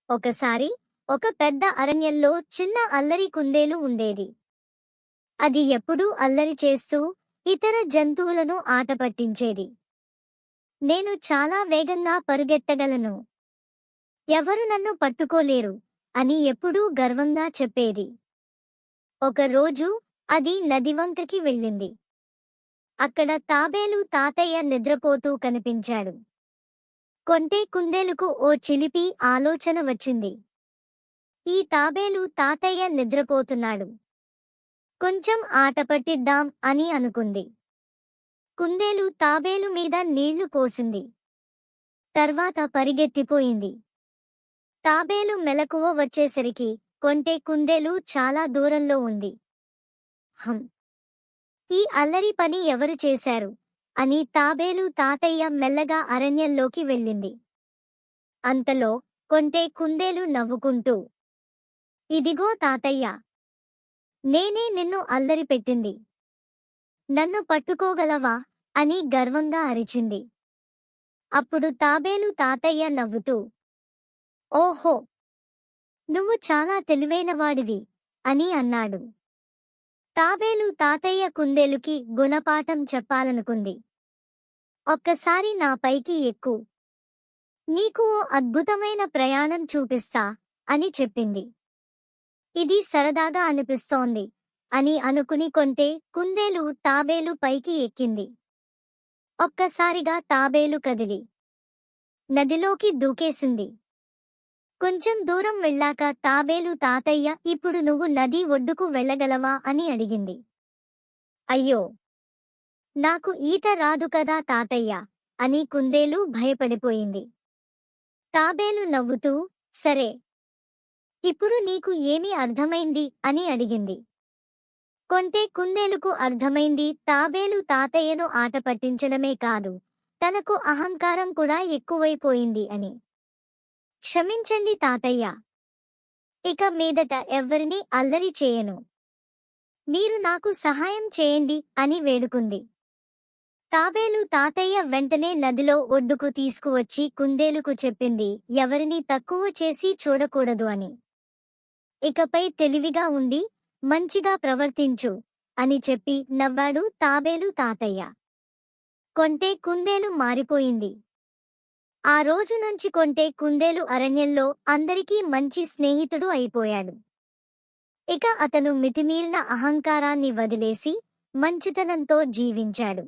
ఒకసారి ఒక పెద్ద అరణ్యంలో చిన్న అల్లరి కుందేలు ఉండేది. అది ఎప్పుడూ అల్లరి చేస్తూ ఇతర జంతువులను ఆట పట్టించేది. నేను చాలా వేగంగా పరుగెత్తగలను, ఎవరు నన్ను పట్టుకోలేరు అని ఎప్పుడూ గర్వంగా చెప్పేది. ఒక రోజు అది నది వంకకి వెళ్ళింది. అక్కడ తాబేలు తాతయ్య నిద్రపోతూ కనిపించాడు. కొంటే కుందేలుకు ఓ చిలిపి ఆలోచన వచ్చింది. ఈ తాబేలు తాతయ్య నిద్రపోతున్నాడు, కొంచెం ఆట పట్టిద్దాం అని అనుకుంది. కుందేలు తాబేలు మీద నీళ్లు పోసింది. తర్వాత పరిగెత్తిపోయింది. తాబేలు మెలకువ వచ్చేసరికి కొంటే కుందేలు చాలా దూరంలో ఉంది. హం, ఈ అల్లరి పని ఎవరు చేశారు అని తాబేలు తాతయ్య మెల్లగా అరణ్యంలోకి వెళ్ళింది. అంతలో కొంటే కుందేలు నవ్వుకుంటూ, ఇదిగో తాతయ్య, నేనే నిన్ను అల్లరి పెట్టింది, నన్ను పట్టుకోగలవా అని గర్వంగా అరిచింది. అప్పుడు తాబేలు తాతయ్య నవ్వుతూ, ఓహో, నువ్వు చాలా తెలివైనవాడివి అని అన్నాడు. తాబేలు తాతయ్య కుందేలుకి గుణపాఠం చెప్పాలనుకుంది. ఒక్కసారి నా పైకి ఎక్కు, నీకు ఓ అద్భుతమైన ప్రయాణం చూపిస్తా అని చెప్పింది. ఇది సరదాగా అనిపిస్తోంది అని అనుకుని కొంటే కుందేలు తాబేలు పైకి ఎక్కింది. ఒక్కసారిగా తాబేలు కదిలి నదిలోకి దూకేసింది. కొంచెం దూరం వెళ్ళాక తాబేలు తాతయ్య, ఇప్పుడు నువ్వు నది ఒడ్డుకు వెళ్ళగలవా అని అడిగింది. అయ్యో, నాకు ఈత రాదు కదా తాతయ్య అని కుందేలు భయపడిపోయింది. తాబేలు నవ్వుతూ, సరే, ఇప్పుడు నీకు ఏమి అర్థమైంది అని అడిగింది. కొంటే కుందేలుకు అర్థమైంది తాబేలు తాతయ్యను ఆట పట్టించడమే కాదు, తనకు అహంకారం కూడా ఎక్కువైపోయింది అని. క్షమించండి తాతయ్య, ఇక మీదట ఎవ్వరినీ అల్లరి చేయను, మీరు నాకు సహాయం చేయండి అని వేడుకుంది. తాబేలు తాతయ్య వెంటనే నదిలో ఒడ్డుకు తీసుకువచ్చి కుందేలుకు చెప్పింది, ఎవరినీ తక్కువ చేసి చూడకూడదు అని. ఇకపై తెలివిగా ఉండి మంచిగా ప్రవర్తించు అని చెప్పి నవ్వాడు తాబేలు తాతయ్య. కొంటే కుందేలు మారిపోయింది. ఆ రోజు నుంచి కొంటే కుందేలు అరణ్యంలో అందరికీ మంచి స్నేహితుడు అయిపోయాడు. ఇక అతను మితిమీరిన అహంకారాన్ని వదిలేసి మంచితనంతో జీవించాడు.